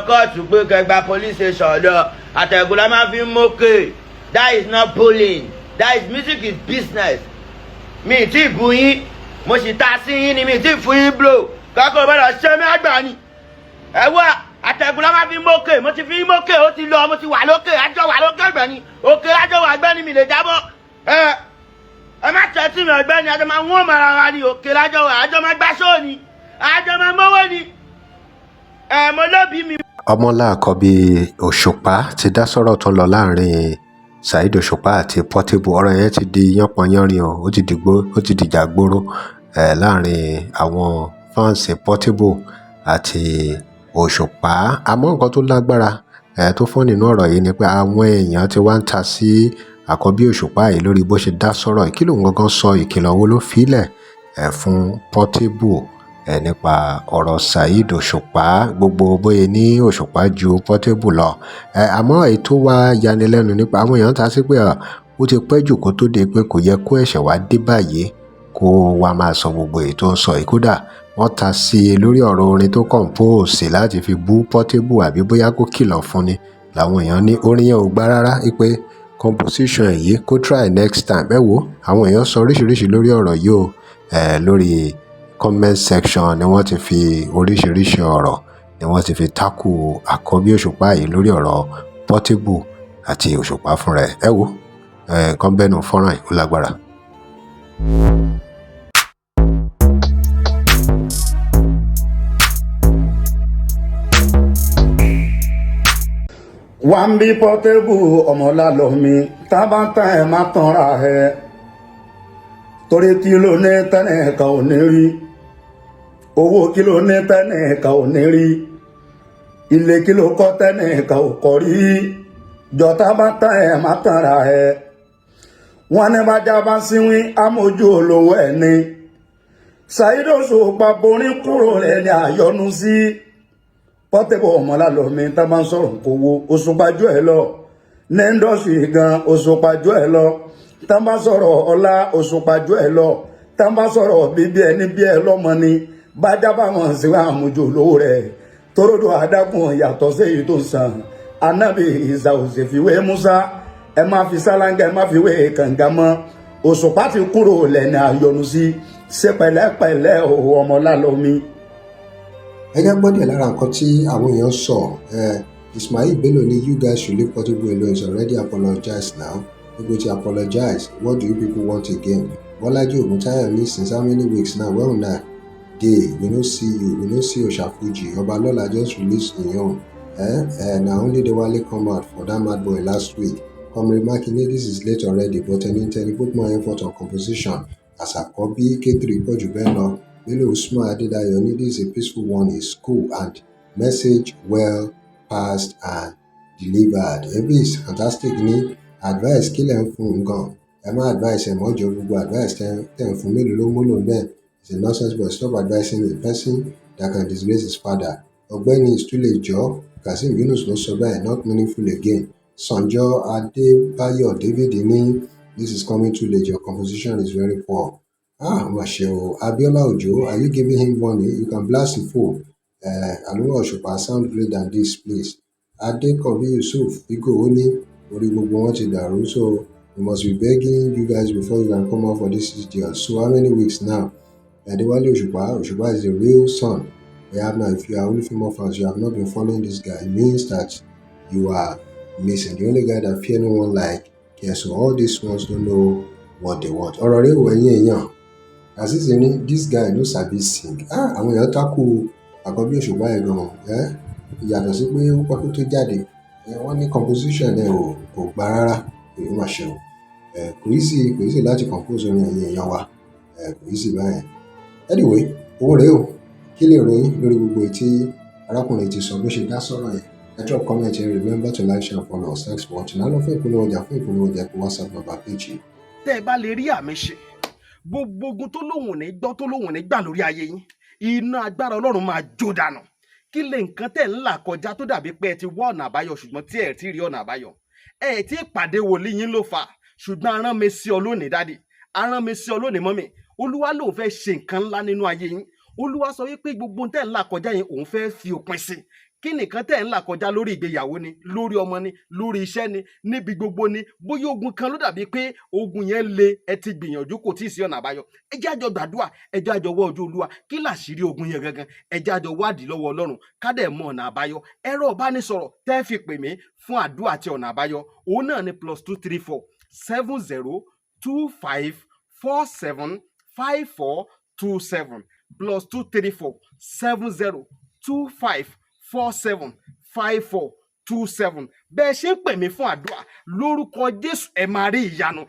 kóòtù pé kẹgbà police station lọ àtẹ̀gùn la máa fi ń mókè. That is not bullying. That is music is business. Mi ti bu yín mo sì ta sí yín ni mi ti fún yín blow kọ́kọ́ bọ́dọ̀ ṣẹ́ mi àgbà ni. Ẹ wá àtẹ̀gùn la máa fi ń mókè mo ti fi ń mókè ó ti lọ mo ti wà lókè àjọ wà lókè ọ̀gbẹ́ni òkè àjọ wà ọ̀gbẹ́ni mi lè jábọ́. Ẹ má tẹ́tí mi ọ̀gbẹ́ni àjọ máa wọ́n mara wa ni òkè lájọ wà àjọ máa gbá sóò ni àjọ máa mọ́wọ́ ni. Mo lóbi mi. Ọmọlá Akobi Osupa ti dá sọ̀rọ̀ tó lọ láàrin Saheed Osupa àti Portable. Ọ̀rọ̀ yẹn ti di yánpọnyánrin o, ó ti dìjà gbóró láàrin àwọn fáǹsì Portable àti Osupa. Àmọ́ nǹkan tó lágbára tó fọ́ nínú ọ̀rọ̀ yìí ni pé àwọn èèyàn ti wá ń ta sí Akobi Osupa yìí lórí bó ṣe dá sọ̀rọ̀ yìí. Kí ló ń gangan sọ, ìkìlọ̀ wo ló filẹ̀ fún Portable nípa ọ̀rọ̀ Saheed Osupa? Gbogbo bóyá ní Osupa ju Portable lọ. Àmọ́ èyí tó wá yanilẹ́nu nípa àwọn èèyàn ta sí pé ó ti pẹ́ jù kó tó de pé kò yẹ kó ẹ̀ṣẹ̀ wá dé báyìí kó wá máa sọ gbogbo èyí tó ń sọ yìí. Kódà wọ́n ta sí i lórí ọ̀rọ̀ orin tó compose láti fi bú Portable àbí bóyá kó kìlọ̀ fún ni. Làwọn èèyàn ní orin yẹn ò gbá rárá pé composition yìí kó try next time. Ẹ wo àwọn èèyàn sọ oríṣiríṣi lórí ọ̀rọ̀ yìí o. Lórí comment section ni wọ́n ti fi oríṣiríṣi ọ̀rọ̀ ni wọ́n ti fi tákù Akobi Osupa yìí lórí ọ̀rọ̀ Portable àti Osupa fúnra ẹ̀. Ẹ wo kan bẹ́nu fọ́nrán yìí ó lágbára. wà ń bí Portable ọmọlá lọ mi tábàtà ẹ má tanra ẹ torí kí ló ní tẹ́nẹ̀ kan ò ní rí owó kí ló ní tẹ́nẹ̀ kan ò ní rí ilé kí ló kọ́ tẹ́nẹ̀ kan ò kọ́ rí jọ tábàtà ẹ má tanra ẹ wọn ní bájá bá síwín amójú olówó ẹ ní Saheed Osupa borí kúrò rẹ ní àyọnu sí Portable ọmọlá lọ mi tá bá ń sọ̀rọ̀ kówó Osupa jù ẹ lọ ní indọ́sì gan Osupa jù ẹ lọ tá bá sọ̀rọ̀ ọlá Osupa jù ẹ lọ tá bá sọ̀rọ̀ bíbí ẹni bí ẹ lọ́mọ ni bájá bá wọn sí àmójú olówó rẹ toródò adágún yàtọ̀ sí èyí tó ń sàn anábì ìsà òsèfìwé Musa ẹ má fi sálángà ẹ má fi wé kànga mọ́ Osupa ti kúrò lẹ́ni àyọnu sí ṣe pẹ̀lẹ́pẹ̀lẹ́ ọmọlá lọ mi. Ẹ jẹ́ gbọ́ díẹ̀ lára nǹkan tí àwọn èèyàn sọ. Ismail Bello ní you guys should leave Portable alone, he's already apologized now. Gbogbo ti apologize, what do you people want again? Bọ́lájí Ògúntáyọ̀ ní since how many weeks now? Well now dey we no see you, we no see Oshafuji. Ọbalọ́lá just release im own. Na only the Wale come out for that mad boy last week. Comrade Makinde, this is late already but ẹni put more effort on composition as Akobi K3 pọ̀jù bẹ́ẹ̀ lọ. Bello Usman Adedayo ní this is a peaceful one, is cool and message well passed and delivered. Ebis fantastic ní advice kílẹ̀ ń fún un gan. Ẹ má advice ẹ̀ mọ́jọ gbogbo advice tẹ̀ ń fún mélòó ló múlò bẹ́ẹ̀. It's a nonsense but stop advising a person that can disgrace his father. Ọ̀gbẹ́ni Ìstúlẹ̀jọ́ Kazeem Yunus ló sọ bẹ́ẹ̀, not meaningful again. Sanjo Adébáyọ̀ David ní this is coming too late, your composition is very poor. Masheo Abiola Ojo, are you giving him money? You can blast the phone. Aluwa Osupa sound great than this, please. Akobi Yusuf, Igo Oni, Ori gbogbo wọn ti dàrú, so we must be begging you guys before you can come out for this deal. So how many weeks now? Adewale Osupa is the real son. We have now, if you are only female fans, you have not been following this guy. It means that you are missing. The only guy that fear no one like. Okay, so all these ones don't know what they want. Already when you're as is any this guy no sabi sing. Àwọn èèyàn takò Akobi Osupa yẹn gan. Ìyàtọ̀ sí pé ó pẹ́ kó tó jáde. Wọ́n ní composition ẹ̀ kò gbà rárá. Èyí máa ṣe o. Kò í sì láti compose orin ẹ̀yìn èèyàn wa. Kò í sì báyẹn. Anyway, owó rèé o. Kí lè ròyìn lórí gbogbo ètí arákùnrin ti sọ bó ṣe dá sọ̀rọ̀ yẹn. Ẹ drop comment and remember to like, share, follow us. Thanks for watching. Àlọ́ fún ìpolówó ọjà kó WhatsApp number page. Tẹ́ ẹ bá lè rí àmì ṣe gbogbo ogun tó lóhùn ní gbọ́ tó lóhùn ní gbà lórí ayé yín iná agbára Ọlọ́run máa jó dànù. Kí lè nǹkan tẹ̀ ń là kọjá tó dàbí pé ẹ ti wá ọ̀nà àbáyọ ṣùgbọ́n tí ẹ ti rí ọ̀nà àbáyọ. Ẹ ti pàdé wòlíì yín ló fà ṣùgbọ́n arán mi sí ọ lónìí dádì, arán mi sí ọ lónìí mọ́mì. Olúwa lòun fẹ́ ṣe nǹkan ńlá nínú ayé yín. Olúwa sọ wípé gbogbo tẹ̀ ń là kọjá yín òun fẹ́ fi òpin sí. kí nìkan tẹ̀ ń là kọjá lórí ìgbéyàwó ni, lórí ọmọ ni, lórí iṣẹ́ ni, níbi gbogbo ni, bóyá ogun kan ló dàbí pé ogun yẹn le, ẹ ti gbìyànjú kò tí ì sí ọ̀nà àbáyọ. Ẹ jẹ́ àjọ gbàdúrà, ẹ jẹ́ àjọ wá ojú Olúwa, kí làṣírí ogun yẹn gangan, ẹ jẹ́ àjọ wádìí lọ́wọ́ Ọlọ́run ká dẹ̀ mọ ọ̀nà àbáyọ. Ẹ̀rọ ìbánisọ̀rọ̀ tẹ́ fi pè mí fún àdúrà àti ọ̀nà àbáyọ òun náà ni +234 70 25 47 5427 +234 70 25 47 5427. Bẹ́ẹ̀ ṣe ń pè mí fún àdúrà lórúkọ Jésù ẹ máa rí ìyanu